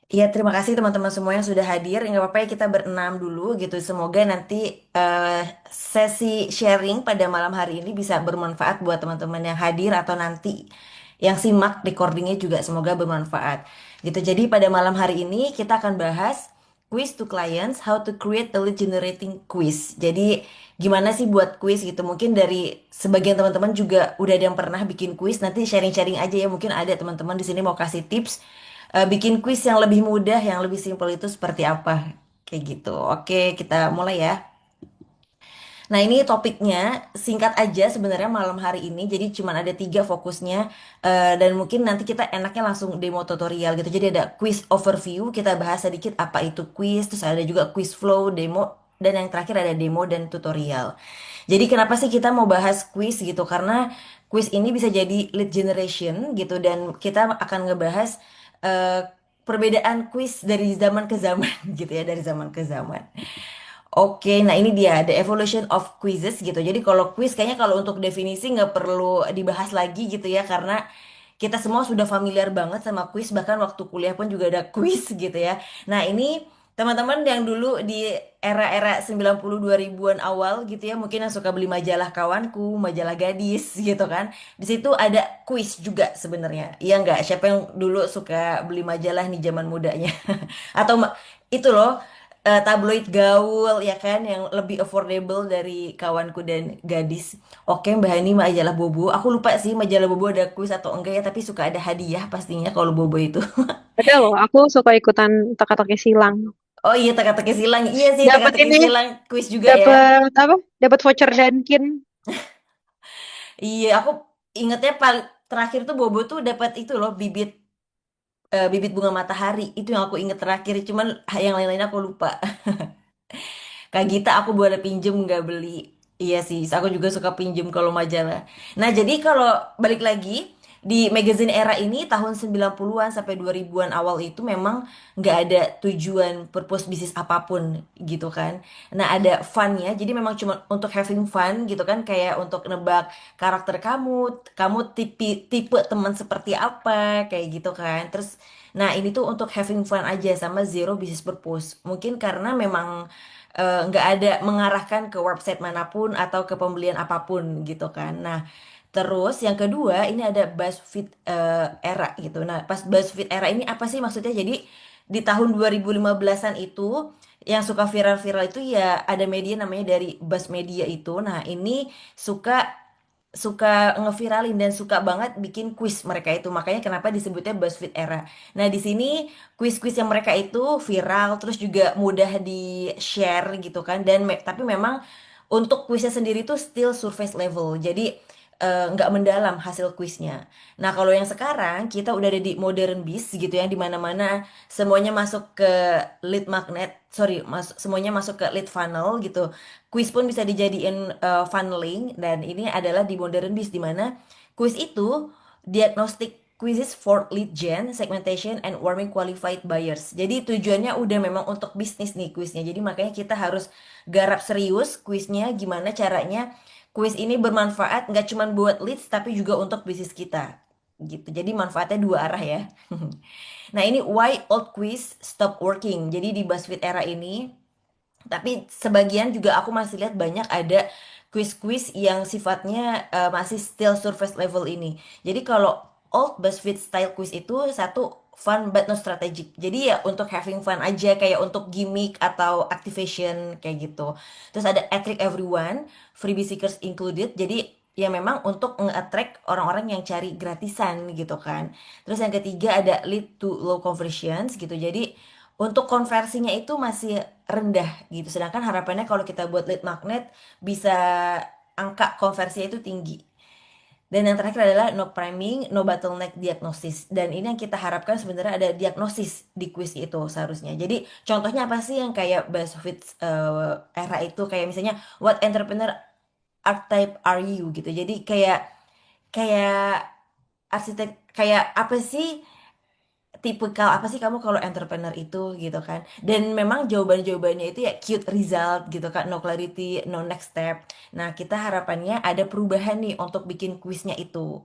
Iya, terima kasih teman-teman semua yang sudah hadir. Nggak apa-apa ya kita berenam dulu gitu. Semoga nanti eh, sesi sharing pada malam hari ini bisa bermanfaat buat teman-teman yang hadir atau nanti yang simak recordingnya juga semoga bermanfaat. Gitu. Jadi pada malam hari ini kita akan bahas quiz to clients, how to create a lead generating quiz. Jadi gimana sih buat quiz gitu? Mungkin dari sebagian teman-teman juga udah ada yang pernah bikin quiz. Nanti sharing-sharing aja ya. Mungkin ada teman-teman di sini mau kasih tips bikin kuis yang lebih mudah, yang lebih simpel itu seperti apa? Kayak gitu. Oke, kita mulai ya. Nah, ini topiknya singkat aja sebenarnya malam hari ini. Jadi cuma ada tiga fokusnya. Dan mungkin nanti kita enaknya langsung demo tutorial gitu. Jadi ada quiz overview, kita bahas sedikit apa itu quiz. Terus ada juga quiz flow, demo. Dan yang terakhir ada demo dan tutorial. Jadi kenapa sih kita mau bahas quiz gitu? Karena quiz ini bisa jadi lead generation gitu. Dan kita akan ngebahas eh, perbedaan quiz dari zaman ke zaman gitu ya. Dari zaman ke zaman. Oke, nah ini dia the evolution of quizzes gitu. Jadi kalau quiz kayaknya kalau untuk definisi nggak perlu dibahas lagi gitu ya karena kita semua sudah familiar banget sama quiz bahkan waktu kuliah pun juga ada quiz gitu ya. Nah, ini teman-teman yang dulu di era-era 90 2000-an awal gitu ya mungkin yang suka beli majalah kawanku, majalah gadis gitu kan. Di situ ada quiz juga sebenarnya. Iya nggak? Siapa yang dulu suka beli majalah nih zaman mudanya? Atau itu loh tabloid gaul ya kan yang lebih affordable dari kawanku dan gadis. Oke, Mbak Hani majalah Bobo. Aku lupa sih majalah Bobo ada kuis atau enggak ya, tapi suka ada hadiah pastinya kalau Bobo itu. Ada loh, aku suka ikutan teka-teki silang. Oh iya, teka-teki silang. Iya sih, Dapat teka-teki ini, silang kuis juga ya. dapat apa? Dapat voucher Dunkin. Iya, aku ingetnya paling terakhir tuh Bobo tuh dapat itu loh bibit bunga matahari. Itu yang aku inget terakhir. Cuman yang lain-lain aku lupa. Kak Gita aku boleh pinjem nggak beli? Iya sih, aku juga suka pinjem kalau majalah. Nah, jadi kalau balik lagi di magazine era ini tahun 90-an sampai 2000-an awal itu memang nggak ada tujuan purpose bisnis apapun gitu kan. Nah, ada funnya, jadi memang cuma untuk having fun gitu kan, kayak untuk nebak karakter kamu tipe tipe teman seperti apa, kayak gitu kan. Terus, nah ini tuh untuk having fun aja sama zero business purpose. Mungkin karena memang nggak ada mengarahkan ke website manapun atau ke pembelian apapun gitu kan. Nah, terus yang kedua ini ada BuzzFeed era gitu. Nah, pas BuzzFeed era ini apa sih maksudnya? Jadi di tahun 2015-an itu yang suka viral-viral itu ya ada media namanya dari Buzz Media itu. Nah, ini suka suka ngeviralin dan suka banget bikin quiz mereka itu. Makanya kenapa disebutnya BuzzFeed era. Nah, di sini quiz-quiz yang mereka itu viral terus juga mudah di-share gitu kan dan tapi memang untuk kuisnya sendiri tuh still surface level. Jadi nggak mendalam hasil kuisnya. Nah, kalau yang sekarang kita udah ada di modern biz gitu ya di mana-mana semuanya masuk ke lead magnet, sorry, semuanya masuk ke lead funnel gitu. Quiz pun bisa dijadiin funneling dan ini adalah di modern biz di mana quiz itu diagnostic quizzes for lead gen, segmentation, and warming qualified buyers. Jadi tujuannya udah memang untuk bisnis nih kuisnya. Jadi makanya kita harus garap serius kuisnya gimana caranya kuis ini bermanfaat nggak cuma buat leads tapi juga untuk bisnis kita. Gitu. Jadi manfaatnya dua arah ya. Nah, ini why old quiz stop working. Jadi di BuzzFeed era ini tapi sebagian juga aku masih lihat banyak ada quiz-quiz yang sifatnya masih still surface level ini. Jadi kalau old BuzzFeed style quiz itu satu fun but not strategic. Jadi ya untuk having fun aja kayak untuk gimmick atau activation kayak gitu. Terus ada attract everyone, freebie seekers included. Jadi ya memang untuk nge-attract orang-orang yang cari gratisan gitu kan. Terus yang ketiga ada lead to low conversions gitu. Jadi untuk konversinya itu masih rendah gitu. Sedangkan harapannya kalau kita buat lead magnet bisa angka konversinya itu tinggi. Dan yang terakhir adalah no priming, no bottleneck diagnosis. Dan ini yang kita harapkan sebenarnya ada diagnosis di quiz itu seharusnya. Jadi contohnya apa sih yang kayak BuzzFeed era itu kayak misalnya what entrepreneur archetype are you gitu. Jadi kayak kayak arsitek kayak apa sih tipikal apa sih kamu kalau entrepreneur itu gitu kan dan memang jawaban-jawabannya itu ya cute result gitu kan no clarity no next step. Nah, kita harapannya ada perubahan nih untuk bikin kuisnya itu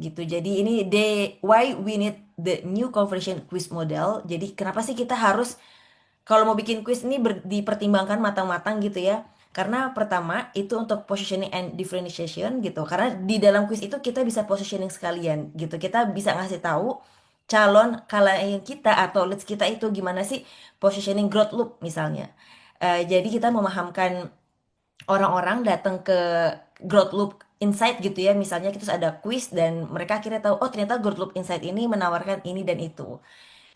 gitu. Jadi ini why we need the new conversation quiz model. Jadi kenapa sih kita harus kalau mau bikin quiz ini dipertimbangkan matang-matang gitu ya. Karena pertama itu untuk positioning and differentiation gitu. Karena di dalam quiz itu kita bisa positioning sekalian gitu. Kita bisa ngasih tahu calon klien kita atau leads kita itu gimana sih positioning growth loop misalnya. Jadi kita memahamkan orang-orang datang ke growth loop insight gitu ya. Misalnya kita terus ada quiz dan mereka akhirnya tahu oh ternyata growth loop insight ini menawarkan ini dan itu.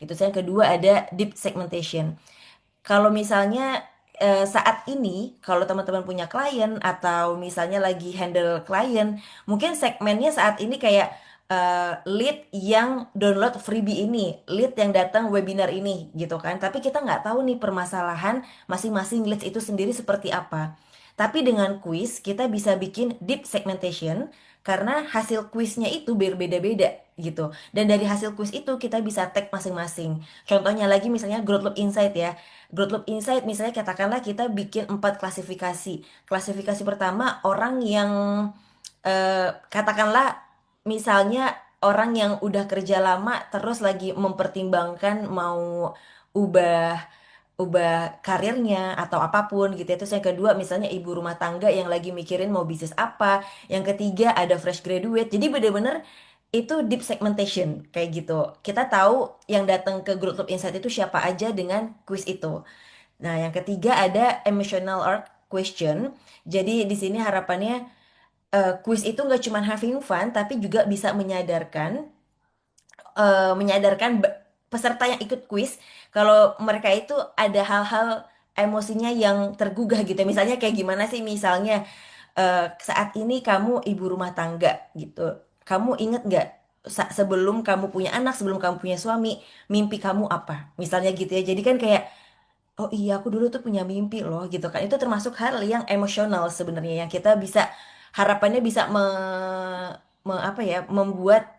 Itu yang kedua ada deep segmentation. Kalau misalnya saat ini, kalau teman-teman punya klien atau misalnya lagi handle klien, mungkin segmennya saat ini kayak lead yang download freebie ini, lead yang datang webinar ini, gitu kan. Tapi kita nggak tahu nih permasalahan masing-masing leads itu sendiri seperti apa. Tapi dengan quiz, kita bisa bikin deep segmentation karena hasil quiznya itu berbeda-beda gitu. Dan dari hasil quiz itu kita bisa tag masing-masing. Contohnya lagi misalnya Growth Loop Insight ya. Growth Loop Insight misalnya katakanlah kita bikin 4 klasifikasi. Klasifikasi pertama orang yang katakanlah misalnya orang yang udah kerja lama terus lagi mempertimbangkan mau ubah ubah karirnya atau apapun gitu ya. Terus yang kedua misalnya ibu rumah tangga yang lagi mikirin mau bisnis apa. Yang ketiga ada fresh graduate. Jadi bener-bener itu deep segmentation kayak gitu. Kita tahu yang datang ke Growth Loop Insight itu siapa aja dengan quiz itu. Nah, yang ketiga ada emotional arc question. Jadi di sini harapannya quiz itu nggak cuma having fun, tapi juga bisa peserta yang ikut quiz kalau mereka itu ada hal-hal emosinya yang tergugah gitu. Misalnya kayak gimana sih? Misalnya saat ini kamu ibu rumah tangga gitu. Kamu inget nggak sebelum kamu punya anak, sebelum kamu punya suami, mimpi kamu apa? Misalnya gitu ya. Jadi kan kayak oh iya, aku dulu tuh punya mimpi loh gitu kan. Itu termasuk hal yang emosional sebenarnya yang kita bisa harapannya bisa apa ya, membuat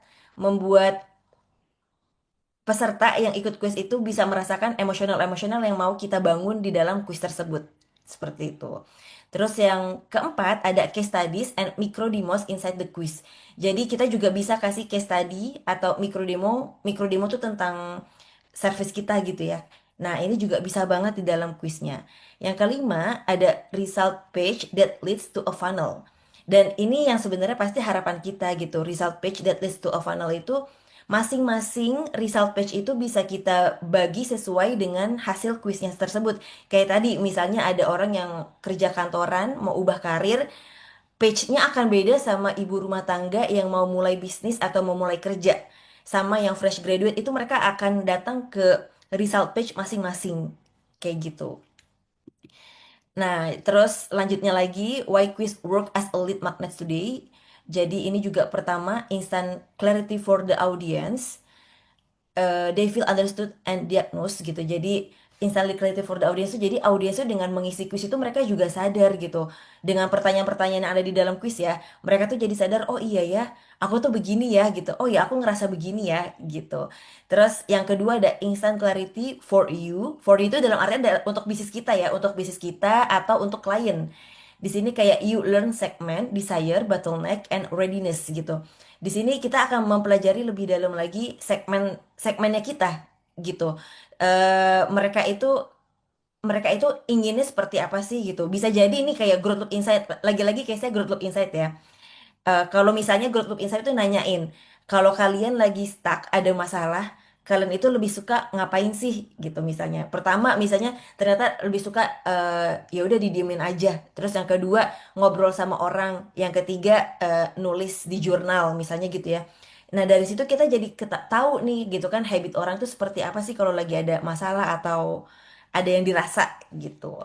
peserta yang ikut kuis itu bisa merasakan emosional-emosional yang mau kita bangun di dalam kuis tersebut. Seperti itu. Terus yang keempat ada case studies and micro demos inside the quiz. Jadi kita juga bisa kasih case study atau micro demo. Micro demo tuh tentang service kita gitu ya. Nah, ini juga bisa banget di dalam kuisnya. Yang kelima ada result page that leads to a funnel. Dan ini yang sebenarnya pasti harapan kita gitu. Result page that leads to a funnel itu masing-masing result page itu bisa kita bagi sesuai dengan hasil kuisnya tersebut. Kayak tadi, misalnya ada orang yang kerja kantoran, mau ubah karir, page-nya akan beda sama ibu rumah tangga yang mau mulai bisnis atau mau mulai kerja. Sama yang fresh graduate, itu mereka akan datang ke result page masing-masing. Kayak gitu. Nah, terus lanjutnya lagi, why quiz work as a lead magnet today. Jadi ini juga pertama, instant clarity for the audience, they feel understood and diagnosed gitu. Jadi instantly creative for the audience itu jadi audiens itu dengan mengisi kuis itu mereka juga sadar gitu. Dengan pertanyaan-pertanyaan yang ada di dalam kuis ya, mereka tuh jadi sadar, oh iya ya, aku tuh begini ya gitu. Oh ya, aku ngerasa begini ya gitu. Terus yang kedua ada instant clarity for you. For you itu dalam artian untuk bisnis kita ya, untuk bisnis kita atau untuk klien. Di sini kayak you learn segment, desire, bottleneck, and readiness gitu. Di sini kita akan mempelajari lebih dalam lagi segmennya kita gitu. Mereka itu inginnya seperti apa sih gitu. Bisa jadi ini kayak growth loop insight. Lagi-lagi case-nya growth loop insight ya. Kalau misalnya Growth Loop Insight itu nanyain, kalau kalian lagi stuck, ada masalah, kalian itu lebih suka ngapain sih gitu misalnya. Pertama misalnya ternyata lebih suka ya udah didiemin aja. Terus yang kedua ngobrol sama orang, yang ketiga nulis di jurnal misalnya gitu ya. Nah dari situ kita jadi tahu nih gitu kan habit orang tuh seperti apa sih kalau lagi ada masalah atau ada yang dirasa gitu.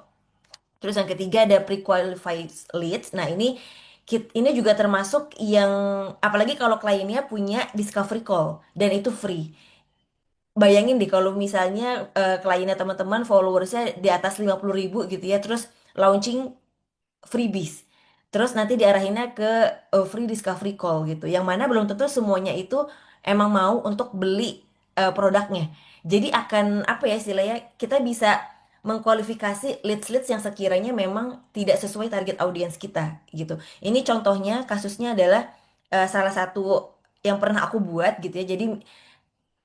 Terus yang ketiga ada pre-qualified leads. Nah, ini juga termasuk yang apalagi kalau kliennya punya discovery call dan itu free. Bayangin deh kalau misalnya kliennya teman-teman followersnya di atas 50.000 gitu ya, terus launching freebies. Terus nanti diarahinnya ke free discovery call gitu. Yang mana belum tentu semuanya itu emang mau untuk beli produknya. Jadi akan apa ya istilahnya kita bisa mengkualifikasi leads-leads yang sekiranya memang tidak sesuai target audiens kita gitu. Ini contohnya kasusnya adalah salah satu yang pernah aku buat gitu ya. Jadi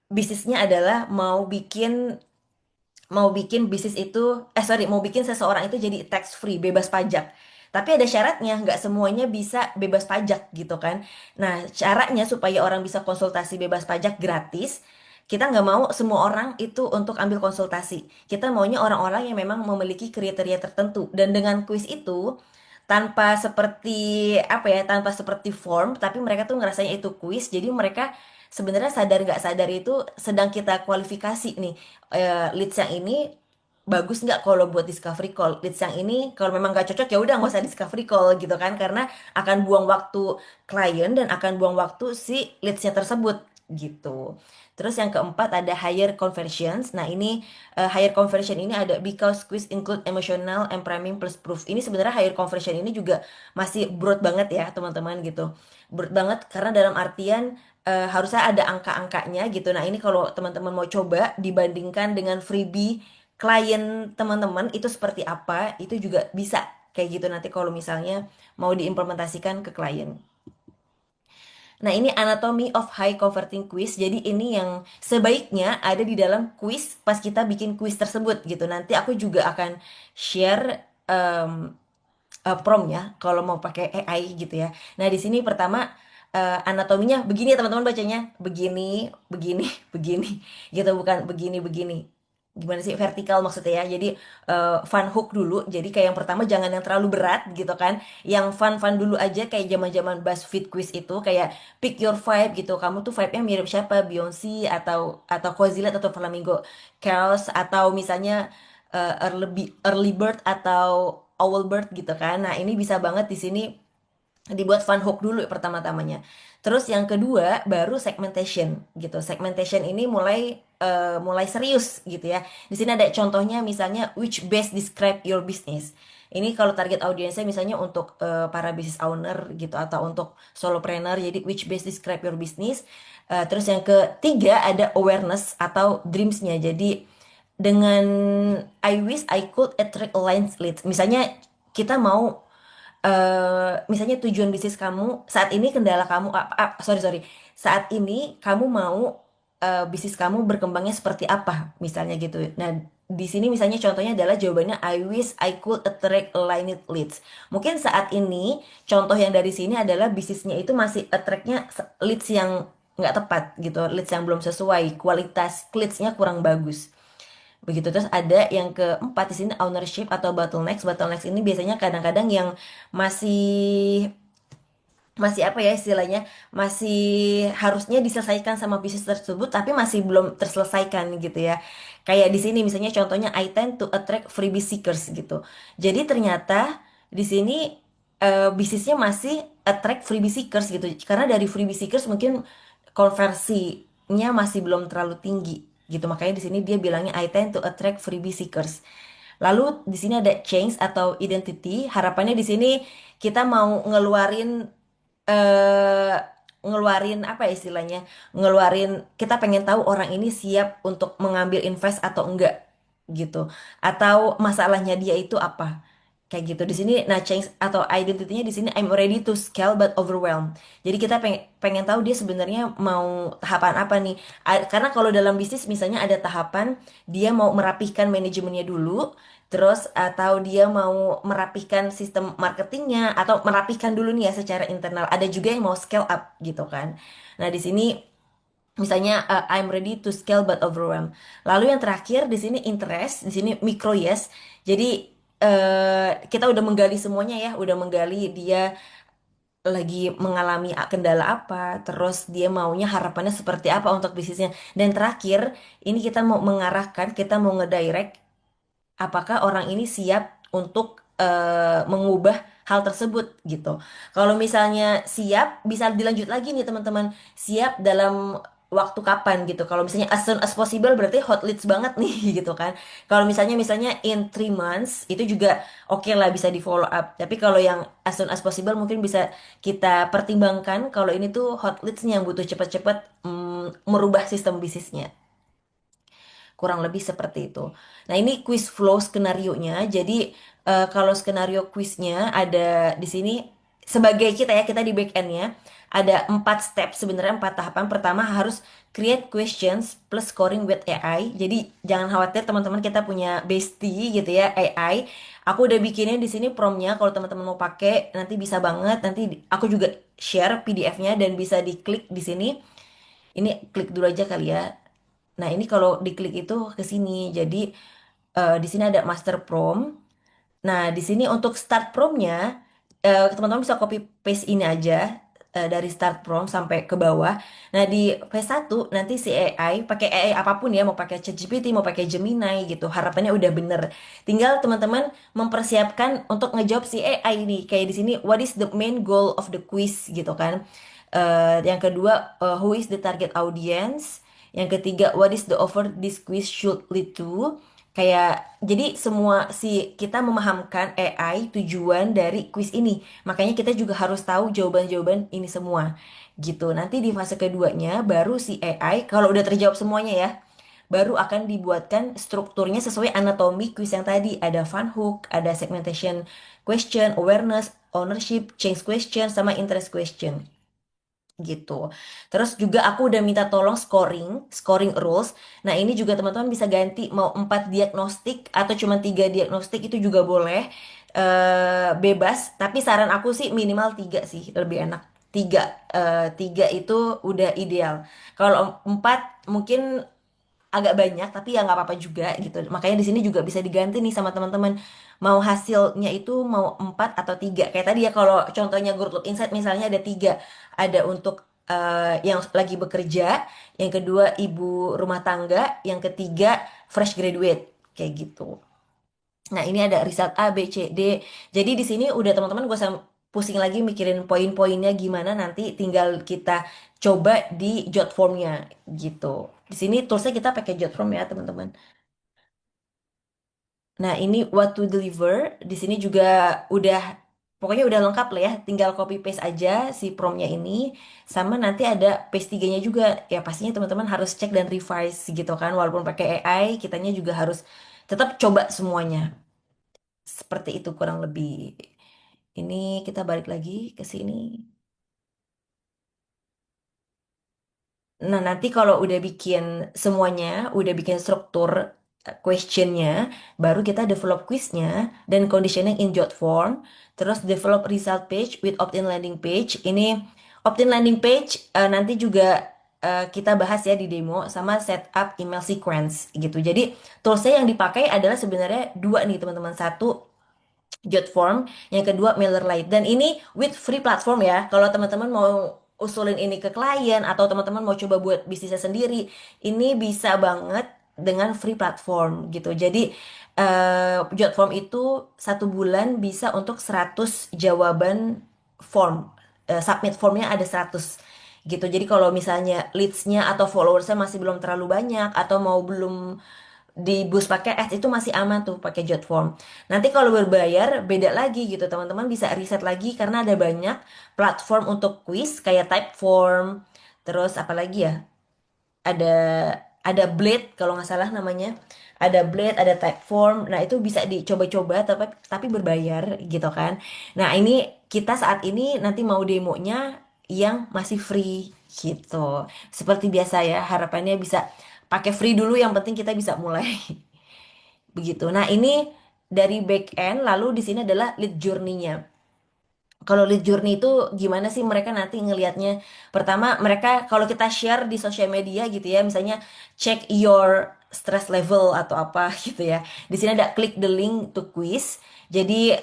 bisnisnya adalah mau bikin bisnis itu, sorry, mau bikin seseorang itu jadi tax free, bebas pajak. Tapi ada syaratnya, nggak semuanya bisa bebas pajak gitu kan. Nah, caranya supaya orang bisa konsultasi bebas pajak gratis, kita nggak mau semua orang itu untuk ambil konsultasi. Kita maunya orang-orang yang memang memiliki kriteria tertentu. Dan dengan kuis itu, tanpa seperti apa ya, tanpa seperti form, tapi mereka tuh ngerasanya itu kuis, jadi mereka sebenarnya sadar nggak sadar itu sedang kita kualifikasi nih, leads yang ini bagus nggak kalau buat discovery call, leads yang ini kalau memang nggak cocok ya udah nggak usah discovery call gitu kan, karena akan buang waktu klien dan akan buang waktu si leadsnya tersebut gitu. Terus yang keempat ada higher conversions. Nah ini higher conversion ini ada because quiz include emotional and priming plus proof. Ini sebenarnya higher conversion ini juga masih broad banget ya teman-teman gitu. Broad banget karena dalam artian harusnya ada angka-angkanya gitu. Nah, ini kalau teman-teman mau coba dibandingkan dengan freebie klien teman-teman itu seperti apa, itu juga bisa kayak gitu nanti kalau misalnya mau diimplementasikan ke klien. Nah, ini anatomy of high converting quiz. Jadi ini yang sebaiknya ada di dalam quiz pas kita bikin quiz tersebut gitu. Nanti aku juga akan share prompt ya kalau mau pakai AI gitu ya. Nah, di sini pertama anatominya begini ya teman-teman, bacanya begini, begini, begini gitu, bukan begini, begini. Gimana sih vertikal maksudnya ya. Jadi fun hook dulu. Jadi kayak yang pertama jangan yang terlalu berat gitu kan. Yang fun-fun dulu aja kayak zaman-zaman BuzzFeed quiz itu kayak pick your vibe gitu. Kamu tuh vibe-nya mirip siapa? Beyonce atau Kozilek atau Flamingo Chaos atau misalnya early bird atau owl bird gitu kan. Nah, ini bisa banget di sini dibuat fun hook dulu pertama-tamanya. Terus yang kedua baru segmentation gitu. Segmentation ini mulai serius gitu ya. Di sini ada contohnya misalnya which best describe your business. Ini kalau target audiensnya misalnya untuk para business owner gitu atau untuk solopreneur. Jadi which best describe your business. Terus yang ketiga ada awareness atau dreamsnya. Jadi dengan I wish I could attract alliance leads. Misalnya kita mau misalnya tujuan bisnis kamu saat ini, kendala kamu sorry sorry, saat ini kamu mau bisnis kamu berkembangnya seperti apa misalnya gitu. Nah, di sini misalnya contohnya adalah jawabannya I wish I could attract aligned leads. Mungkin saat ini contoh yang dari sini adalah bisnisnya itu masih attractnya leads yang nggak tepat gitu, leads yang belum sesuai, kualitas leadsnya kurang bagus. Begitu, terus ada yang keempat di sini ownership atau bottlenecks. Bottlenecks ini biasanya kadang-kadang yang masih masih apa ya istilahnya, masih harusnya diselesaikan sama bisnis tersebut tapi masih belum terselesaikan gitu ya. Kayak di sini misalnya contohnya I tend to attract freebie seekers gitu. Jadi ternyata di sini bisnisnya masih attract freebie seekers gitu. Karena dari freebie seekers mungkin konversinya masih belum terlalu tinggi gitu. Makanya di sini dia bilangnya I tend to attract freebie seekers. Lalu di sini ada change atau identity. Harapannya di sini kita mau eh ngeluarin apa ya istilahnya, ngeluarin kita pengen tahu orang ini siap untuk mengambil invest atau enggak gitu, atau masalahnya dia itu apa kayak gitu di sini. Nah, change atau identity-nya di sini I'm ready to scale but overwhelmed. Jadi kita pengen tahu dia sebenarnya mau tahapan apa nih. Karena kalau dalam bisnis misalnya ada tahapan dia mau merapihkan manajemennya dulu, terus atau dia mau merapihkan sistem marketingnya atau merapihkan dulu nih ya secara internal. Ada juga yang mau scale up gitu kan. Nah, di sini misalnya I'm ready to scale but overwhelmed. Lalu yang terakhir di sini interest, di sini micro yes. Jadi kita udah menggali semuanya ya, udah menggali dia lagi mengalami kendala apa, terus dia maunya harapannya seperti apa untuk bisnisnya. Dan terakhir, ini kita mau mengarahkan, kita mau ngedirect apakah orang ini siap untuk mengubah hal tersebut gitu. Kalau misalnya siap, bisa dilanjut lagi nih teman-teman. Siap dalam waktu kapan gitu. Kalau misalnya as soon as possible berarti hot leads banget nih gitu kan. Kalau misalnya in 3 months itu juga oke lah bisa di follow up. Tapi kalau yang as soon as possible mungkin bisa kita pertimbangkan kalau ini tuh hot leadsnya yang butuh cepet-cepet merubah sistem bisnisnya. Kurang lebih seperti itu. Nah, ini quiz flow skenario-nya. Jadi, kalau skenario quiznya ada di sini. sebagai kita ya, kita di back endnya ada 4 step sebenarnya, 4 tahapan. Pertama harus create questions plus scoring with AI. Jadi jangan khawatir teman-teman, kita punya bestie gitu ya, AI. Aku udah bikinin di sini promnya, kalau teman-teman mau pakai nanti bisa banget. Nanti aku juga share PDF-nya dan bisa diklik di sini. Ini klik dulu aja kali ya. Nah, ini kalau diklik itu ke sini. Jadi di sini ada master prompt. Nah, di sini untuk start prompt-nya, teman-teman bisa copy paste ini aja dari start prompt sampai ke bawah. Nah, di phase 1 nanti si AI, pakai AI apapun ya, mau pakai ChatGPT, mau pakai Gemini gitu, harapannya udah bener. Tinggal teman-teman mempersiapkan untuk ngejawab si AI ini. Kayak di sini, what is the main goal of the quiz gitu kan. Yang kedua, who is the target audience? Yang ketiga, what is the offer this quiz should lead to? Kayak jadi semua si kita memahamkan AI tujuan dari quiz ini. Makanya kita juga harus tahu jawaban-jawaban ini semua. Gitu. Nanti di fase keduanya baru si AI kalau udah terjawab semuanya ya, baru akan dibuatkan strukturnya sesuai anatomi quiz yang tadi. Ada fun hook, ada segmentation question, awareness, ownership, change question, sama interest question gitu. Terus juga aku udah minta tolong scoring rules. Nah, ini juga teman-teman bisa ganti mau 4 diagnostik atau cuma 3 diagnostik itu juga boleh. Bebas, tapi saran aku sih minimal 3 sih, lebih enak. Tiga itu udah ideal. Kalau 4 mungkin agak banyak, tapi ya nggak apa-apa juga gitu. Makanya di sini juga bisa diganti nih sama teman-teman. Mau hasilnya itu mau 4 atau 3. Kayak tadi ya, kalau contohnya Good Look Insight misalnya ada 3. Ada untuk yang lagi bekerja, yang kedua ibu rumah tangga, yang ketiga fresh graduate. Kayak gitu. Nah, ini ada result A, B, C, D. Jadi di sini udah teman-teman gak usah pusing lagi mikirin poin-poinnya gimana, nanti tinggal kita coba di jot formnya gitu. Di sini toolsnya kita pakai jot form ya, teman-teman. Nah, ini what to deliver. Di sini juga udah pokoknya udah lengkap lah ya. Tinggal copy paste aja si promptnya ini. Sama nanti ada paste tiganya juga. Ya pastinya teman-teman harus cek dan revise gitu kan. Walaupun pakai AI, kitanya juga harus tetap coba semuanya. Seperti itu kurang lebih. Ini kita balik lagi ke sini. Nah, nanti kalau udah bikin semuanya, udah bikin struktur questionnya, baru kita develop quiznya dan conditioning in jot form, terus develop result page with opt-in landing page. Ini opt-in landing page nanti juga kita bahas ya di demo, sama setup email sequence gitu. Jadi toolsnya yang dipakai adalah sebenarnya dua nih teman-teman. Satu Jotform, yang kedua MailerLite. Dan ini with free platform ya. Kalau teman-teman mau usulin ini ke klien atau teman-teman mau coba buat bisnisnya sendiri, ini bisa banget dengan free platform gitu. Jadi Jotform itu 1 bulan bisa untuk 100 jawaban form. Submit formnya ada 100 gitu. Jadi kalau misalnya leads-nya atau followersnya masih belum terlalu banyak atau mau belum di bus pakai ads, itu masih aman tuh pakai Jotform. Nanti kalau berbayar beda lagi gitu, teman-teman bisa riset lagi karena ada banyak platform untuk quiz kayak Typeform, terus apa lagi ya? Ada Blade kalau nggak salah namanya. Ada Blade, ada Typeform. Nah, itu bisa dicoba-coba tapi berbayar gitu kan. Nah, ini kita saat ini nanti mau demonya yang masih free gitu. Seperti biasa ya, harapannya bisa pakai free dulu, yang penting kita bisa mulai. Begitu. Nah, ini dari back end, lalu di sini adalah lead journey-nya. Kalau lead journey itu gimana sih mereka nanti ngelihatnya? Pertama, mereka kalau kita share di sosial media gitu ya, misalnya check your stress level atau apa gitu ya. Di sini ada click the link to quiz. Jadi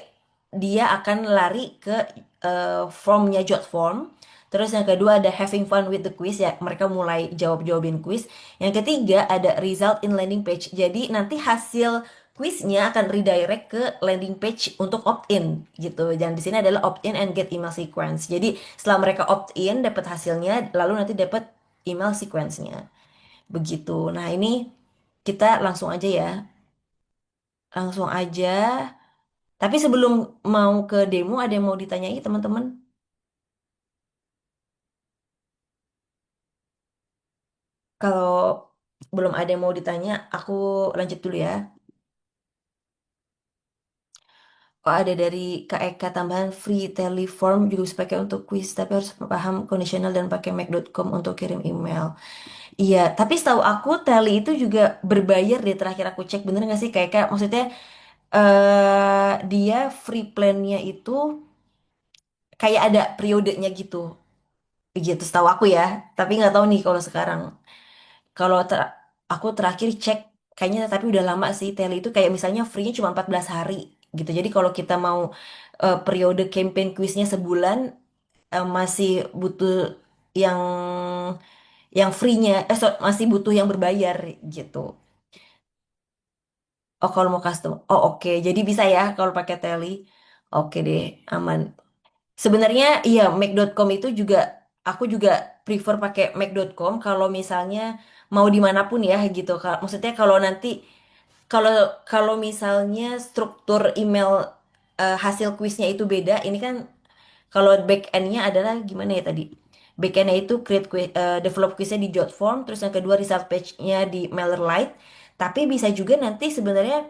dia akan lari ke formnya jot form. Terus yang kedua ada having fun with the quiz ya, mereka mulai jawabin quiz. Yang ketiga ada result in landing page. Jadi nanti hasil quiznya akan redirect ke landing page untuk opt-in gitu. Dan di sini adalah opt-in and get email sequence. Jadi setelah mereka opt-in dapat hasilnya, lalu nanti dapat email sequence-nya. Begitu. Nah, ini kita langsung aja ya. Langsung aja. Tapi sebelum mau ke demo, ada yang mau ditanyai teman-teman? Kalau belum ada yang mau ditanya, aku lanjut dulu ya. Oh, ada dari Kak Eka tambahan free teleform juga bisa pakai untuk quiz, tapi harus paham conditional dan pakai mac.com untuk kirim email. Iya, tapi setahu aku Teli itu juga berbayar deh terakhir aku cek, bener nggak sih Kak Eka? Maksudnya dia free plan-nya itu kayak ada periodenya gitu. Gitu setahu aku ya. Tapi nggak tahu nih kalau sekarang. Kalau aku terakhir cek kayaknya tapi udah lama sih Teli itu kayak misalnya free-nya cuma 14 hari gitu. Jadi kalau kita mau periode campaign quiznya sebulan masih butuh yang free-nya masih butuh yang berbayar gitu. Oh, kalau mau custom. Oh, oke. Jadi bisa ya kalau pakai Teli. Oke deh, aman. Sebenarnya iya Mac.com itu juga aku juga prefer pakai Mac.com kalau misalnya mau dimanapun ya gitu. Maksudnya kalau nanti kalau kalau misalnya struktur email hasil kuisnya itu beda, ini kan kalau back end-nya adalah gimana ya tadi? Back end-nya itu develop quiznya di Jotform, terus yang kedua result page-nya di MailerLite. Tapi bisa juga nanti sebenarnya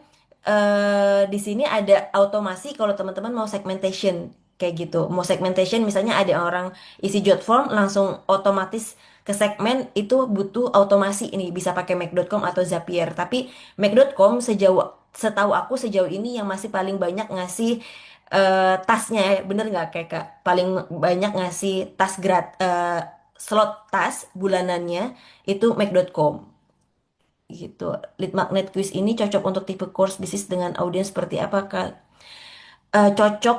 di sini ada automasi kalau teman-teman mau segmentation kayak gitu. Mau segmentation misalnya ada orang isi Jotform langsung otomatis ke segmen itu butuh otomasi ini bisa pakai Mac.com atau Zapier. Tapi Mac.com setahu aku sejauh ini yang masih paling banyak ngasih tasnya ya, bener nggak kayak Kak? Paling banyak ngasih slot tas bulanannya itu Mac.com gitu. Lead magnet quiz ini cocok untuk tipe course bisnis dengan audiens seperti apa Kak? Cocok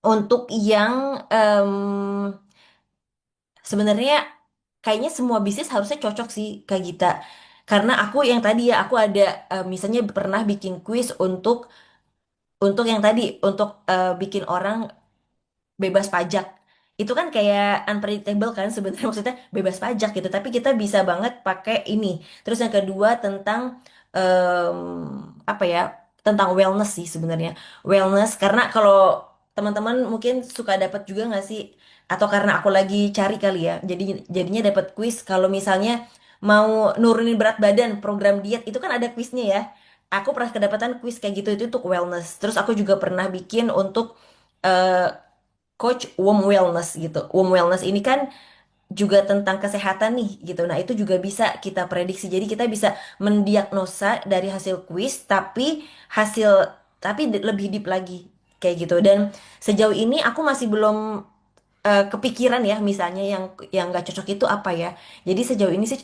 untuk yang sebenarnya kayaknya semua bisnis harusnya cocok sih Kak Gita. Karena aku yang tadi ya aku ada misalnya pernah bikin quiz untuk yang tadi untuk bikin orang bebas pajak. Itu kan kayak unpredictable kan sebenarnya maksudnya bebas pajak gitu. Tapi kita bisa banget pakai ini. Terus yang kedua tentang em, apa ya? Tentang wellness sih sebenarnya. Wellness karena kalau teman-teman mungkin suka dapat juga nggak sih? Atau karena aku lagi cari kali ya. Jadinya dapat kuis kalau misalnya mau nurunin berat badan, program diet itu kan ada kuisnya ya. Aku pernah kedapatan kuis kayak gitu itu untuk wellness. Terus aku juga pernah bikin untuk eh, Coach Wom Wellness gitu. Wom Wellness ini kan juga tentang kesehatan nih gitu. Nah, itu juga bisa kita prediksi. Jadi kita bisa mendiagnosa dari hasil kuis tapi lebih deep lagi kayak gitu. Dan sejauh ini aku masih belum kepikiran ya misalnya yang nggak cocok itu apa ya. Jadi sejauh ini sih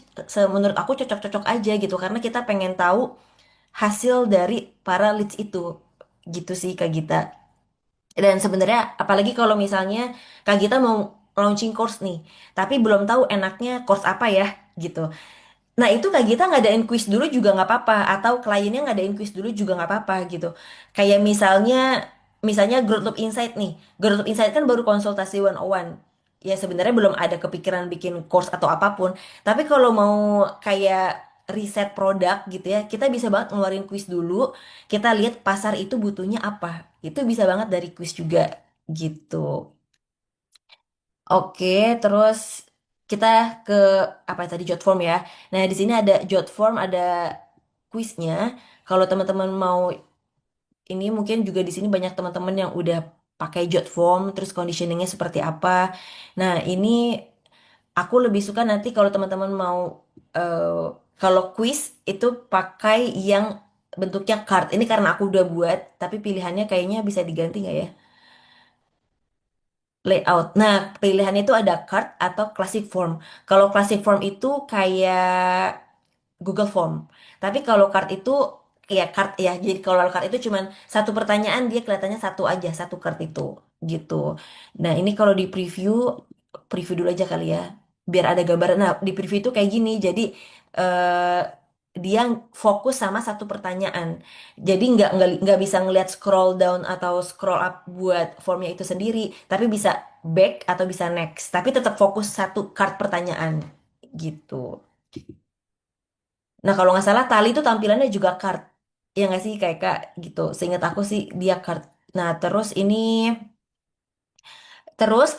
menurut aku cocok-cocok aja gitu karena kita pengen tahu hasil dari para leads itu. Gitu sih Kak Gita. Dan sebenarnya apalagi kalau misalnya Kak Gita mau launching course nih, tapi belum tahu enaknya course apa ya gitu. Nah itu Kak Gita ngadain quiz dulu juga nggak apa-apa, atau kliennya ngadain quiz dulu juga nggak apa-apa gitu. Kayak misalnya Growth Loop Insight nih, Growth Loop Insight kan baru konsultasi 101. Ya sebenarnya belum ada kepikiran bikin course atau apapun. Tapi kalau mau kayak riset produk gitu ya, kita bisa banget ngeluarin quiz dulu. Kita lihat pasar itu butuhnya apa. Itu bisa banget dari quiz juga gitu. Oke, terus kita ke apa tadi Jotform ya. Nah, di sini ada Jotform, ada kuisnya. Kalau teman-teman mau ini mungkin juga di sini banyak teman-teman yang udah pakai Jotform, terus conditioningnya seperti apa. Nah, ini aku lebih suka nanti kalau teman-teman mau eh, kalau quiz itu pakai yang bentuknya card. Ini karena aku udah buat, tapi pilihannya kayaknya bisa diganti nggak ya? Layout. Nah, pilihannya itu ada card atau classic form. Kalau classic form itu kayak Google Form. Tapi kalau card itu ya card ya. Jadi kalau card itu cuman satu pertanyaan dia kelihatannya satu aja, satu card itu gitu. Nah, ini kalau di preview dulu aja kali ya. Biar ada gambaran. Nah, di preview itu kayak gini. Jadi eh dia fokus sama satu pertanyaan. Jadi nggak bisa ngelihat scroll down atau scroll up buat formnya itu sendiri, tapi bisa back atau bisa next. Tapi tetap fokus satu card pertanyaan gitu. Nah, kalau nggak salah Tali itu tampilannya juga card. Ya nggak sih kayak kak gitu. Seingat aku sih dia card. Nah, terus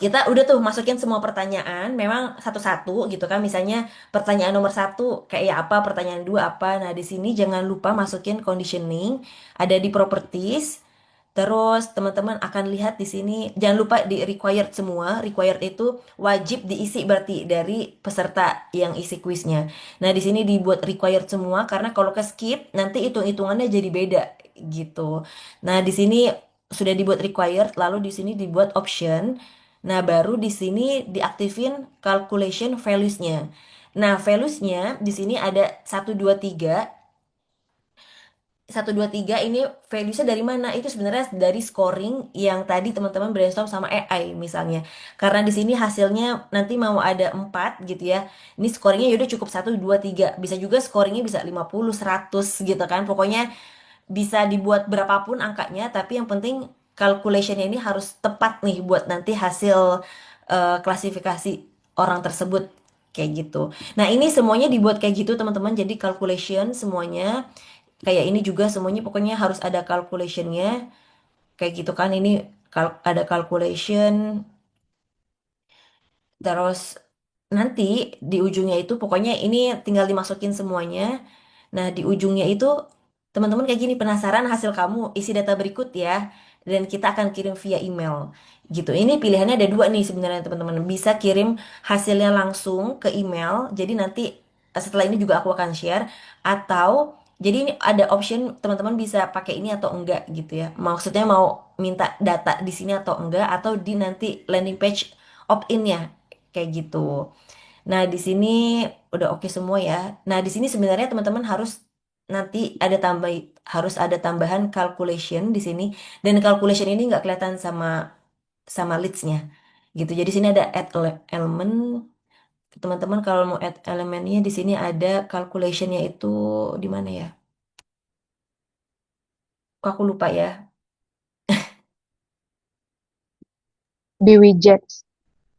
kita udah tuh masukin semua pertanyaan, memang satu-satu gitu kan. Misalnya pertanyaan nomor satu kayak apa, pertanyaan dua apa. Nah, di sini jangan lupa masukin conditioning. Ada di properties. Terus teman-teman akan lihat di sini, jangan lupa di required semua. Required itu wajib diisi berarti dari peserta yang isi kuisnya. Nah, di sini dibuat required semua karena kalau ke skip nanti hitung-hitungannya jadi beda gitu. Nah, di sini sudah dibuat required, lalu di sini dibuat option. Nah, baru di sini diaktifin calculation values-nya. Nah, values-nya di sini ada 1, 2, 3. 1, 2, 3 ini values-nya dari mana? Itu sebenarnya dari scoring yang tadi teman-teman brainstorm sama AI misalnya. Karena di sini hasilnya nanti mau ada 4 gitu ya. Ini scoringnya yaudah cukup 1, 2, 3. Bisa juga scoringnya bisa 50, 100 gitu kan. Pokoknya bisa dibuat berapapun angkanya, tapi yang penting calculation-nya ini harus tepat nih buat nanti hasil klasifikasi orang tersebut kayak gitu. Nah, ini semuanya dibuat kayak gitu teman-teman. Jadi calculation semuanya kayak ini juga semuanya pokoknya harus ada calculationnya kayak gitu kan. Ini ada calculation, terus nanti di ujungnya itu pokoknya ini tinggal dimasukin semuanya. Nah, di ujungnya itu teman-teman kayak gini, penasaran hasil kamu, isi data berikut ya. Dan kita akan kirim via email gitu. Ini pilihannya ada dua nih sebenarnya teman-teman. Bisa kirim hasilnya langsung ke email. Jadi nanti setelah ini juga aku akan share. Atau jadi ini ada option teman-teman bisa pakai ini atau enggak gitu ya. Maksudnya mau minta data di sini atau enggak. Atau di nanti landing page opt-in-nya kayak gitu. Nah, di sini udah oke semua ya. Nah, di sini sebenarnya teman-teman harus nanti harus ada tambahan calculation di sini, dan calculation ini nggak kelihatan sama sama leads-nya gitu. Jadi sini ada add element. Teman-teman kalau mau add elemennya di sini ada calculation-nya itu di mana ya? Kok aku lupa ya. Di widgets.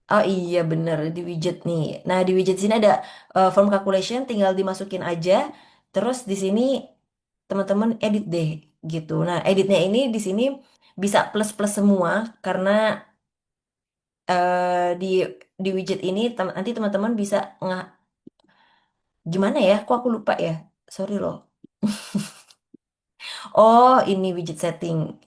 Oh iya bener di widget nih. Nah di widget sini ada form calculation, tinggal dimasukin aja. Terus di sini teman-teman edit deh gitu. Nah editnya ini di sini bisa plus plus semua karena di widget ini nanti teman-teman bisa gimana ya? Kok aku lupa ya? Sorry loh. Oh, ini widget setting.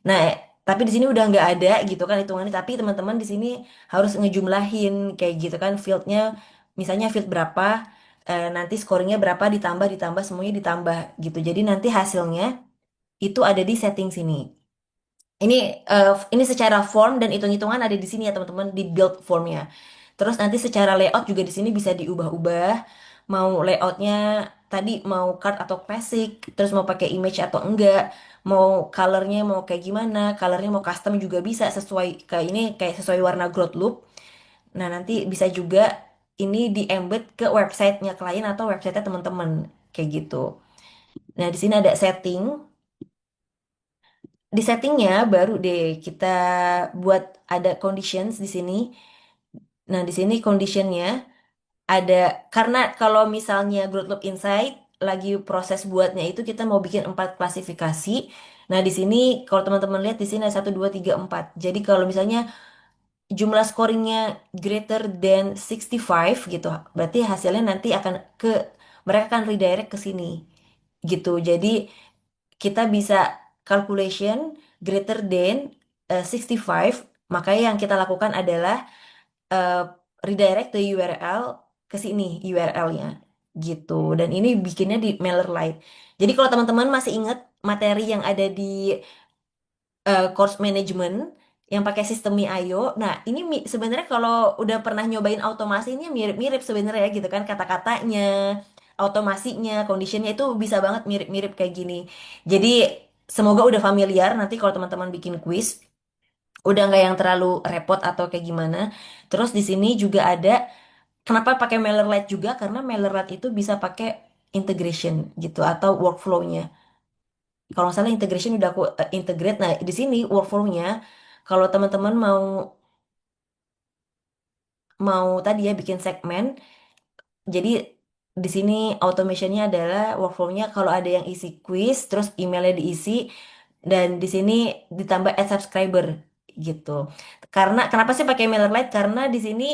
Nah, tapi di sini udah nggak ada gitu kan hitungannya. Tapi teman-teman di sini harus ngejumlahin kayak gitu kan fieldnya. Misalnya field berapa, nanti scoringnya berapa ditambah ditambah semuanya ditambah gitu. Jadi nanti hasilnya itu ada di setting sini. Ini secara form dan hitung-hitungan ada di sini ya teman-teman di build formnya. Terus nanti secara layout juga di sini bisa diubah-ubah. Mau layoutnya tadi mau card atau classic, terus mau pakai image atau enggak, mau colornya mau kayak gimana, colornya mau custom juga bisa sesuai kayak ini kayak sesuai warna growth loop. Nah nanti bisa juga ini di embed ke websitenya klien atau websitenya teman-teman kayak gitu. Nah di sini ada setting. Di settingnya baru deh kita buat ada conditions di sini. Nah, di sini conditionnya ada karena kalau misalnya Growth Loop Insight lagi proses buatnya itu kita mau bikin 4 klasifikasi. Nah, di sini kalau teman-teman lihat di sini ada 1, 2, 3, 4. Jadi kalau misalnya jumlah scoringnya greater than 65 gitu, berarti hasilnya nanti akan mereka akan redirect ke sini gitu. Jadi kita bisa calculation greater than 65, makanya yang kita lakukan adalah eh, redirect to URL ke sini URL-nya gitu. Dan ini bikinnya di MailerLite. Jadi kalau teman-teman masih ingat materi yang ada di course management yang pakai sistem MiAyo, nah ini sebenarnya kalau udah pernah nyobain automasi ini mirip-mirip sebenarnya gitu kan, kata-katanya, automasinya, conditionnya itu bisa banget mirip-mirip kayak gini. Jadi semoga udah familiar nanti kalau teman-teman bikin quiz udah nggak yang terlalu repot atau kayak gimana. Terus di sini juga ada kenapa pakai MailerLite juga karena MailerLite itu bisa pakai integration gitu atau workflow-nya. Kalau nggak salah integration udah aku integrate. Nah, di sini workflow-nya kalau teman-teman mau mau tadi ya bikin segmen, jadi di sini automation-nya adalah workflow-nya kalau ada yang isi quiz, terus emailnya diisi, dan di sini ditambah add subscriber gitu. Karena kenapa sih pakai MailerLite? Karena di sini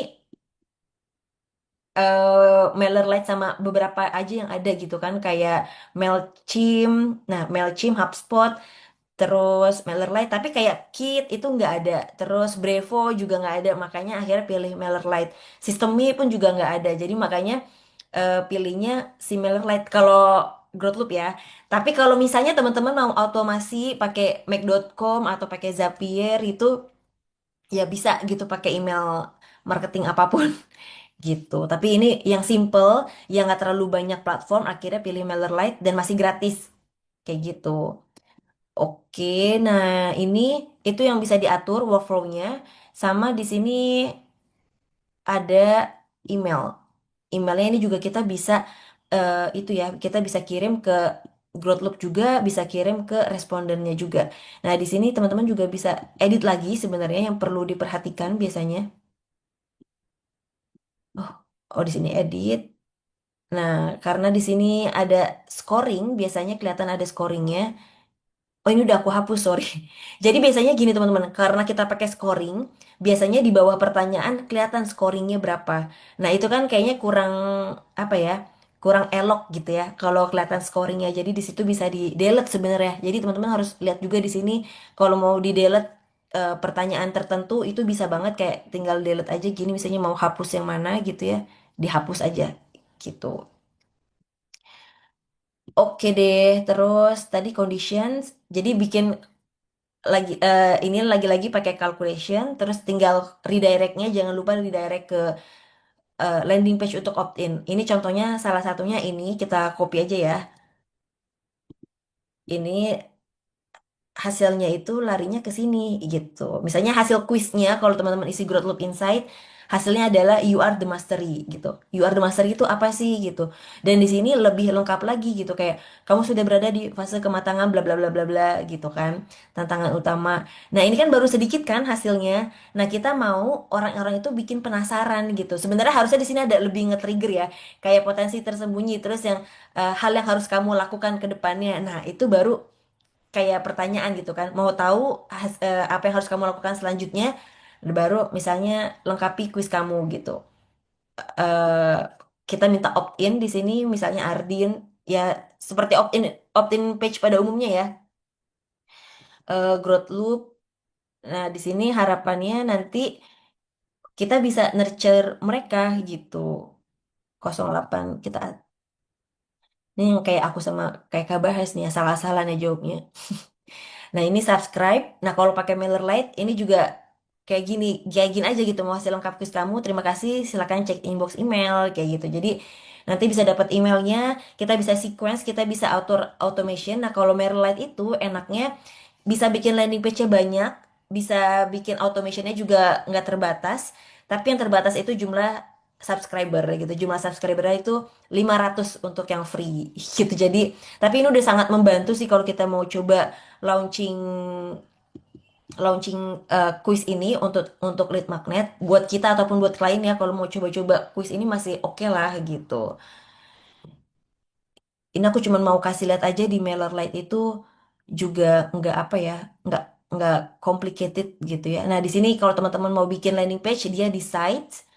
MailerLite sama beberapa aja yang ada gitu kan kayak Mailchimp, nah Mailchimp, HubSpot, Terus MailerLite, tapi kayak Kit itu nggak ada. Terus Brevo juga nggak ada, makanya akhirnya pilih MailerLite. Sistemnya pun juga nggak ada, jadi makanya pilihnya si MailerLite kalau Growthloop ya. Tapi kalau misalnya teman-teman mau automasi pakai Make.com atau pakai Zapier itu ya bisa gitu pakai email marketing apapun gitu. Tapi ini yang simple, yang nggak terlalu banyak platform, akhirnya pilih MailerLite dan masih gratis kayak gitu. Oke, nah ini itu yang bisa diatur workflow-nya. Sama di sini ada email. Emailnya ini juga kita bisa itu ya, kita bisa kirim ke Growthloop juga, bisa kirim ke respondennya juga. Nah, di sini teman-teman juga bisa edit lagi sebenarnya yang perlu diperhatikan biasanya. Oh, oh di sini edit. Nah, karena di sini ada scoring, biasanya kelihatan ada scoringnya. Oh ini udah aku hapus, sorry. Jadi biasanya gini teman-teman, karena kita pakai scoring, biasanya di bawah pertanyaan kelihatan scoringnya berapa. Nah itu kan kayaknya kurang apa ya, kurang elok gitu ya, kalau kelihatan scoringnya. Jadi di situ bisa di delete sebenarnya. Jadi teman-teman harus lihat juga di sini, kalau mau di delete pertanyaan tertentu itu bisa banget kayak tinggal delete aja gini, misalnya mau hapus yang mana gitu ya, dihapus aja gitu. Oke deh, terus tadi conditions, jadi bikin ini lagi-lagi pakai calculation terus tinggal redirectnya jangan lupa redirect ke landing page untuk opt-in. Ini contohnya salah satunya ini kita copy aja ya. Ini hasilnya itu larinya ke sini gitu. Misalnya hasil kuisnya kalau teman-teman isi Growth Loop Insight hasilnya adalah you are the mastery gitu. You are the mastery itu apa sih gitu. Dan di sini lebih lengkap lagi gitu kayak kamu sudah berada di fase kematangan bla bla bla bla bla gitu kan. Tantangan utama. Nah, ini kan baru sedikit kan hasilnya. Nah, kita mau orang-orang itu bikin penasaran gitu. Sebenarnya harusnya di sini ada lebih nge-trigger ya. Kayak potensi tersembunyi terus yang hal yang harus kamu lakukan ke depannya. Nah, itu baru kayak pertanyaan gitu kan. Mau tahu apa yang harus kamu lakukan selanjutnya? Baru misalnya lengkapi kuis kamu gitu. eh kita minta opt-in di sini misalnya Ardin ya seperti opt-in page pada umumnya ya. Growth loop. Nah, di sini harapannya nanti kita bisa nurture mereka gitu. 08 kita ini yang kayak aku sama kayak Kak Bahas nih ya salah-salah nih jawabnya. Nah, ini subscribe. Nah, kalau pakai MailerLite ini juga kayak gini aja gitu. Mau hasil lengkap kuis kamu, terima kasih. Silakan cek inbox email kayak gitu. Jadi nanti bisa dapat emailnya, kita bisa sequence, kita bisa automation. Nah, kalau MailerLite itu enaknya bisa bikin landing page-nya banyak, bisa bikin automationnya juga nggak terbatas. Tapi yang terbatas itu jumlah subscriber gitu. Jumlah subscribernya itu 500 untuk yang free gitu. Jadi, tapi ini udah sangat membantu sih kalau kita mau coba launching launching quiz ini untuk lead magnet buat kita ataupun buat klien ya kalau mau coba-coba quiz ini masih oke lah gitu. Ini aku cuma mau kasih lihat aja di MailerLite itu juga nggak apa ya, nggak nggak complicated gitu ya. Nah, di sini kalau teman-teman mau bikin landing page dia di site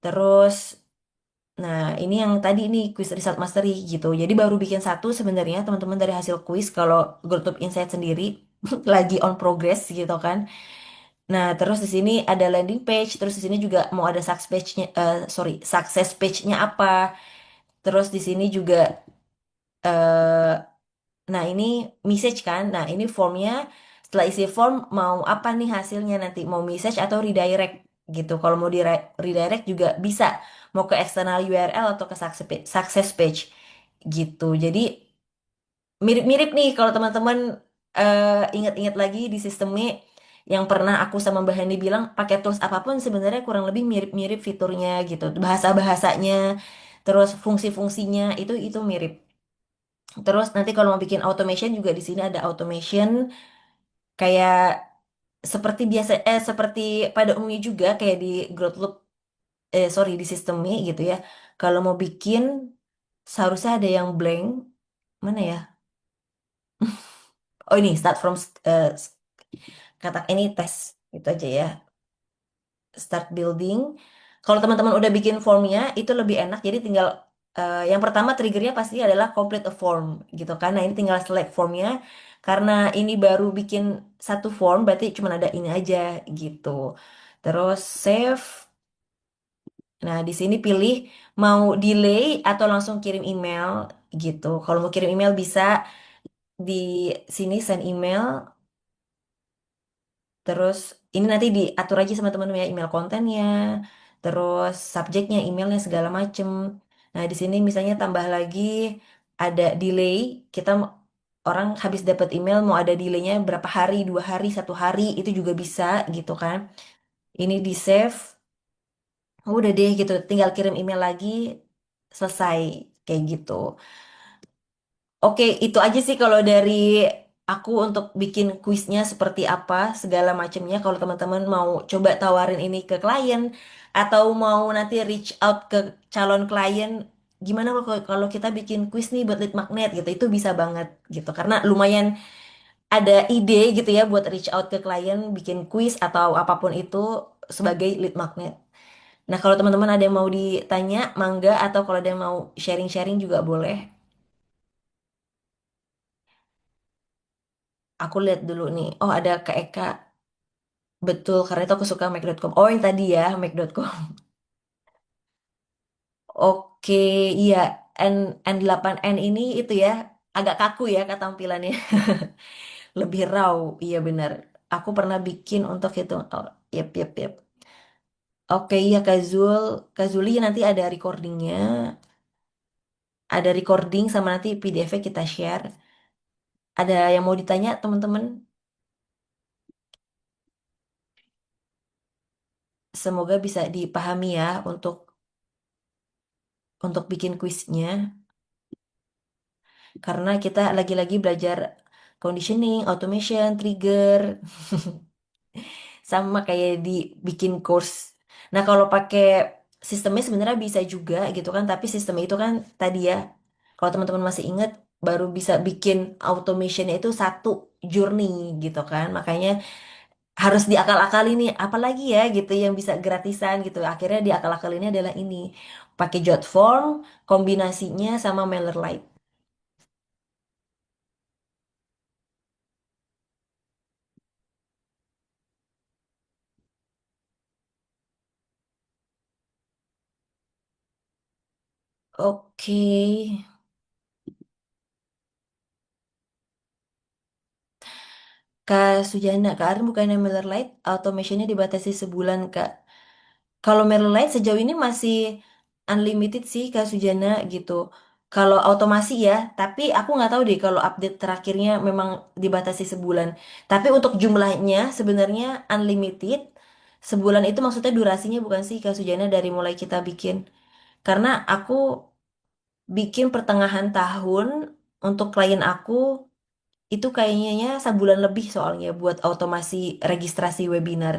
terus. Nah, ini yang tadi ini quiz result mastery gitu. Jadi baru bikin satu sebenarnya teman-teman dari hasil quiz kalau GoTube Insight sendiri lagi on progress gitu kan. Nah, terus di sini ada landing page, terus di sini juga mau ada success page-nya, sorry, success page-nya apa. Terus di sini juga, nah ini message kan. Nah, ini formnya setelah isi form mau apa nih hasilnya nanti mau message atau redirect gitu. Kalau mau di redirect juga bisa mau ke external URL atau ke success page gitu. Jadi mirip-mirip nih kalau teman-teman ingat-ingat lagi di sistemnya yang pernah aku sama Mbak Hani bilang pakai tools apapun sebenarnya kurang lebih mirip-mirip fiturnya gitu. Bahasa-bahasanya, terus fungsi-fungsinya itu mirip. Terus nanti kalau mau bikin automation juga di sini ada automation kayak seperti biasa seperti pada umumnya juga kayak di Growth Loop sorry di sistemnya gitu ya. Kalau mau bikin seharusnya ada yang blank mana ya? Oh ini start from eh, kata ini tes itu aja ya. Start building. Kalau teman-teman udah bikin formnya itu lebih enak. Jadi tinggal yang pertama triggernya pasti adalah complete a form gitu kan. Nah ini tinggal select formnya. Karena ini baru bikin satu form, berarti cuma ada ini aja gitu. Terus save. Nah di sini pilih mau delay atau langsung kirim email gitu. Kalau mau kirim email bisa di sini send email. Terus ini nanti diatur aja sama teman-teman ya email kontennya, terus subjeknya, emailnya segala macem. Nah di sini misalnya tambah lagi ada delay, kita orang habis dapat email mau ada delaynya berapa hari, 2 hari, 1 hari itu juga bisa gitu kan. Ini di save, udah deh gitu, tinggal kirim email lagi, selesai kayak gitu. Oke, itu aja sih kalau dari aku untuk bikin kuisnya seperti apa, segala macamnya. Kalau teman-teman mau coba tawarin ini ke klien atau mau nanti reach out ke calon klien, gimana kalau kita bikin kuis nih buat lead magnet gitu, itu bisa banget gitu. Karena lumayan ada ide gitu ya buat reach out ke klien, bikin kuis atau apapun itu sebagai lead magnet. Nah, kalau teman-teman ada yang mau ditanya, mangga, atau kalau ada yang mau sharing-sharing juga boleh. Aku lihat dulu nih. Oh, ada Kak Eka. Betul, karena itu aku suka Mac.com. Oh, yang tadi ya, Mac.com. Oke, iya. N N8N ini itu ya, agak kaku ya kata tampilannya. Lebih raw, iya benar. Aku pernah bikin untuk itu. Oh, yep, yep, yep. Oke, iya Kak Zul. Kak Zuli nanti ada recordingnya. Ada recording sama nanti PDF-nya kita share. Ada yang mau ditanya, teman-teman? Semoga bisa dipahami ya untuk bikin kuisnya. Karena kita lagi-lagi belajar conditioning, automation, trigger, sama kayak di bikin course. Nah, kalau pakai sistemnya sebenarnya bisa juga gitu kan, tapi sistemnya itu kan tadi ya, kalau teman-teman masih ingat, baru bisa bikin automationnya itu satu journey gitu kan. Makanya harus diakal-akali nih, apalagi ya gitu yang bisa gratisan gitu. Akhirnya diakal-akalinnya adalah ini, pakai Jotform, kombinasinya sama MailerLite. Oke. Kak Sujana, Kak Arin bukannya Miller Lite, automationnya dibatasi sebulan, Kak. Kalau Miller Lite sejauh ini masih unlimited sih, Kak Sujana, gitu. Kalau otomasi ya, tapi aku nggak tahu deh kalau update terakhirnya memang dibatasi sebulan. Tapi untuk jumlahnya sebenarnya unlimited. Sebulan itu maksudnya durasinya bukan sih, Kak Sujana, dari mulai kita bikin. Karena aku bikin pertengahan tahun untuk klien aku itu kayaknya sebulan lebih soalnya buat otomasi registrasi webinar.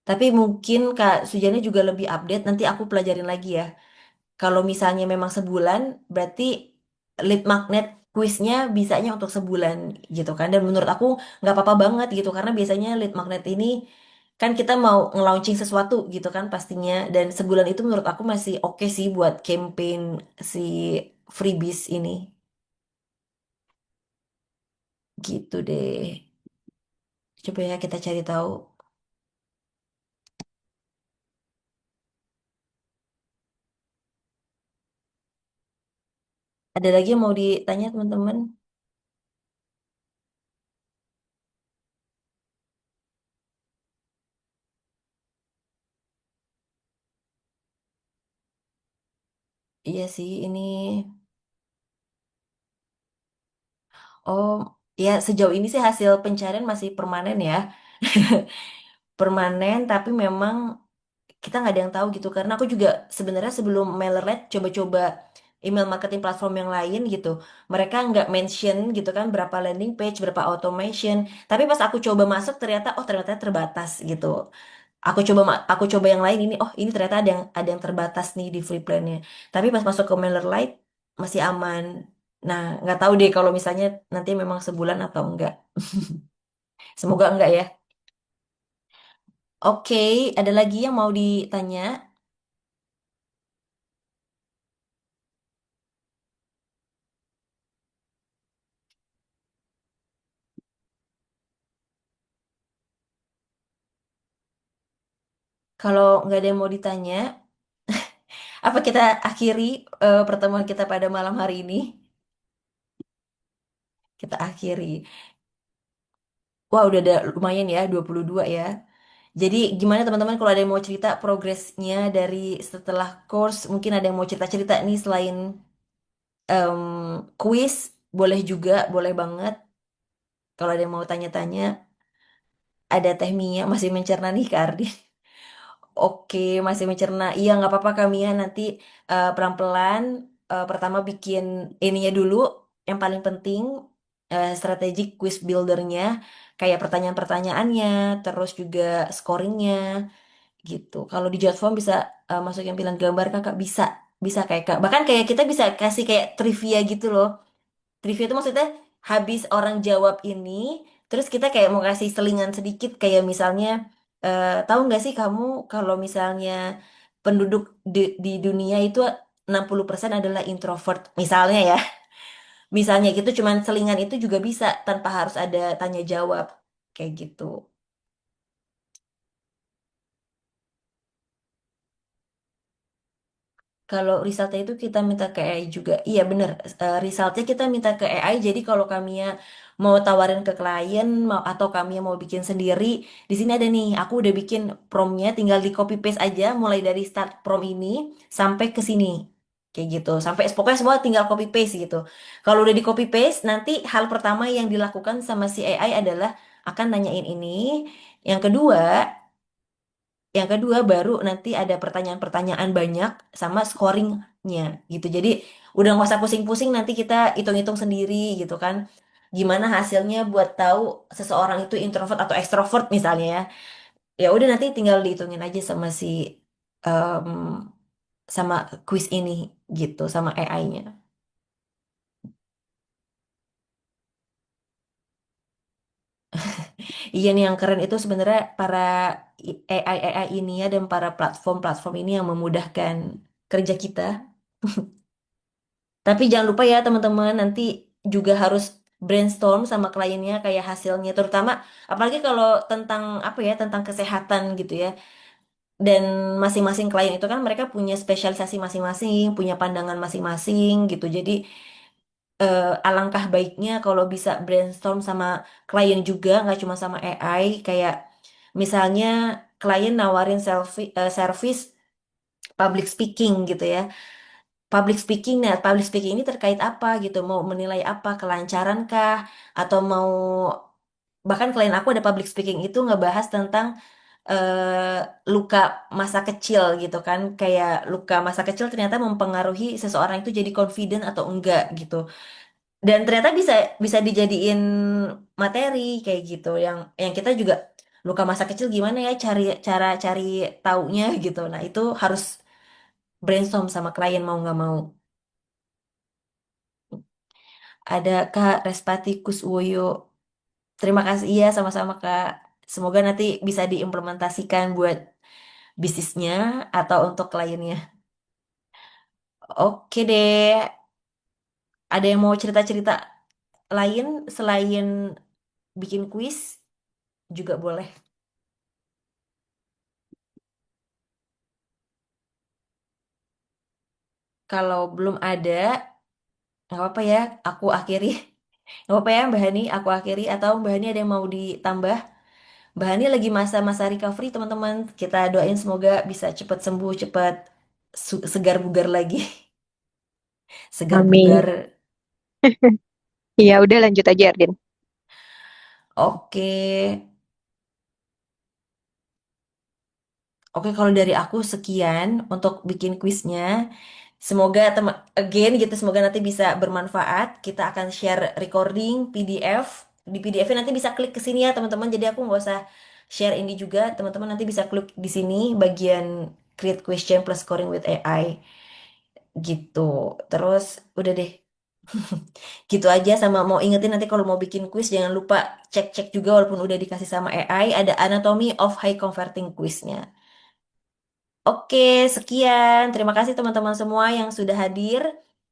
Tapi mungkin Kak Sujana juga lebih update, nanti aku pelajarin lagi ya. Kalau misalnya memang sebulan, berarti lead magnet quiznya bisanya untuk sebulan gitu kan. Dan menurut aku nggak apa-apa banget gitu, karena biasanya lead magnet ini kan kita mau nge-launching sesuatu gitu kan pastinya. Dan sebulan itu menurut aku masih oke sih buat campaign si freebies ini. Gitu deh. Coba ya kita cari tahu. Ada lagi yang mau ditanya teman-teman? Iya sih, ini. Oh, ya sejauh ini sih hasil pencarian masih permanen ya. Permanen, tapi memang kita nggak ada yang tahu gitu. Karena aku juga sebenarnya sebelum MailerLite coba-coba email marketing platform yang lain gitu. Mereka nggak mention gitu kan berapa landing page, berapa automation. Tapi pas aku coba masuk ternyata, oh ternyata terbatas gitu. Aku coba yang lain ini, oh ini ternyata ada yang terbatas nih di free plan-nya. Tapi pas masuk ke MailerLite masih aman. Nah, nggak tahu deh kalau misalnya nanti memang sebulan atau enggak. Semoga enggak ya. Oke, ada lagi yang mau ditanya? Kalau nggak ada yang mau ditanya, apa kita akhiri pertemuan kita pada malam hari ini? Kita akhiri. Wah, udah ada lumayan ya, 22 ya. Jadi gimana teman-teman kalau ada yang mau cerita progresnya dari setelah course, mungkin ada yang mau cerita-cerita nih selain quiz, boleh juga, boleh banget. Kalau ada yang mau tanya-tanya, ada Teh Mia masih mencerna nih Kak Ardi. Oke, masih mencerna. Iya, nggak apa-apa kami ya. Nanti pelan-pelan. Pertama bikin ininya dulu. Yang paling penting, strategic quiz buildernya. Kayak pertanyaan-pertanyaannya. Terus juga scoringnya. Gitu. Kalau di Jotform bisa masukin pilihan gambar kakak. Bisa. Bisa kayak kak. Bahkan kayak kita bisa kasih kayak trivia gitu loh. Trivia itu maksudnya habis orang jawab ini, terus kita kayak mau kasih selingan sedikit kayak misalnya, tahu nggak sih kamu kalau misalnya penduduk di dunia itu 60% adalah introvert, misalnya ya. Misalnya gitu cuman selingan itu juga bisa tanpa harus ada tanya jawab kayak gitu. Kalau resultnya itu kita minta ke AI juga. Iya bener, resultnya kita minta ke AI. Jadi kalau kami mau tawarin ke klien mau atau kami mau bikin sendiri, di sini ada nih. Aku udah bikin promnya, tinggal di copy paste aja, mulai dari start prom ini sampai ke sini, kayak gitu. Sampai pokoknya semua tinggal copy paste gitu. Kalau udah di copy paste, nanti hal pertama yang dilakukan sama si AI adalah akan nanyain ini. Yang kedua, baru nanti ada pertanyaan-pertanyaan banyak sama scoringnya gitu. Jadi udah nggak usah pusing-pusing nanti kita hitung-hitung sendiri gitu kan. Gimana hasilnya buat tahu seseorang itu introvert atau extrovert misalnya ya. Ya udah nanti tinggal dihitungin aja sama si em, sama quiz ini gitu sama AI-nya. Iya nih yang keren itu sebenarnya para AI ini ya dan para platform-platform ini yang memudahkan kerja kita. Tapi jangan lupa ya teman-teman, nanti juga harus brainstorm sama kliennya kayak hasilnya, terutama apalagi kalau tentang apa ya, tentang kesehatan gitu ya. Dan masing-masing klien itu kan mereka punya spesialisasi masing-masing, punya pandangan masing-masing gitu. Jadi alangkah baiknya kalau bisa brainstorm sama klien juga, nggak cuma sama AI. Kayak misalnya klien nawarin service public speaking gitu ya. Public speaking ini terkait apa gitu, mau menilai apa, kelancaran kah, atau mau, bahkan klien aku ada public speaking itu ngebahas tentang luka masa kecil gitu kan, kayak luka masa kecil ternyata mempengaruhi seseorang itu jadi confident atau enggak gitu, dan ternyata bisa bisa dijadiin materi kayak gitu, yang kita juga luka masa kecil gimana ya cari taunya gitu, nah itu harus brainstorm sama klien mau nggak mau. Ada Kak Respati Kuswoyo. Terima kasih, iya sama-sama Kak. Semoga nanti bisa diimplementasikan buat bisnisnya atau untuk kliennya. Oke deh, ada yang mau cerita-cerita lain selain bikin kuis juga boleh. Kalau belum ada, nggak apa-apa ya, aku akhiri. Nggak apa-apa ya Mbak Hani, aku akhiri. Atau Mbak Hani ada yang mau ditambah? Mbak Hani lagi masa-masa recovery teman-teman. Kita doain semoga bisa cepat sembuh, cepat segar bugar lagi. Segar Amin. bugar. Iya, udah lanjut aja, Ardin. Oke, oke kalau dari aku sekian untuk bikin kuisnya. Semoga teman again gitu, semoga nanti bisa bermanfaat. Kita akan share recording PDF. Di PDF-nya nanti bisa klik ke sini ya teman-teman. Jadi aku nggak usah share ini juga. Teman-teman nanti bisa klik di sini bagian create question plus scoring with AI gitu. Terus udah deh. Gitu aja, sama mau ingetin nanti kalau mau bikin quiz jangan lupa cek-cek juga walaupun udah dikasih sama AI ada anatomy of high converting quiznya. Oke, sekian. Terima kasih teman-teman semua yang sudah hadir.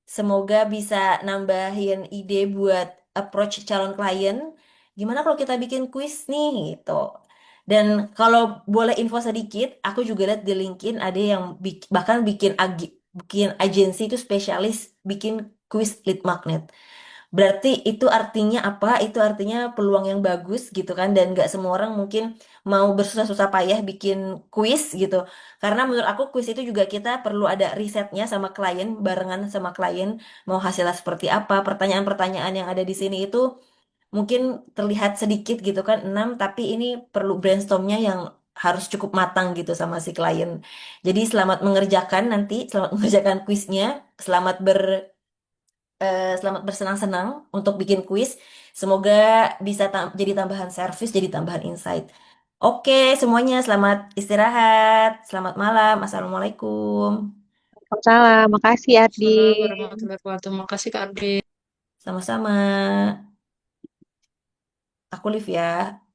Semoga bisa nambahin ide buat approach calon klien. Gimana kalau kita bikin quiz nih gitu. Dan kalau boleh info sedikit, aku juga lihat di LinkedIn ada yang bahkan bikin agensi itu spesialis bikin kuis lead magnet. Berarti itu artinya apa? Itu artinya peluang yang bagus gitu kan, dan nggak semua orang mungkin mau bersusah-susah payah bikin kuis gitu. Karena menurut aku kuis itu juga kita perlu ada risetnya sama klien, barengan sama klien mau hasilnya seperti apa. Pertanyaan-pertanyaan yang ada di sini itu mungkin terlihat sedikit gitu kan, 6, tapi ini perlu brainstormnya yang harus cukup matang gitu sama si klien. Jadi selamat mengerjakan nanti, selamat mengerjakan kuisnya, selamat selamat bersenang-senang untuk bikin kuis. Semoga bisa jadi tambahan servis, jadi tambahan insight. Oke, semuanya selamat istirahat. Selamat malam. Assalamualaikum. Waalaikumsalam. Makasih, Ardi. Waalaikumsalam warahmatullahi wabarakatuh. Makasih Kak Abdi. Sama-sama. Aku Liv ya.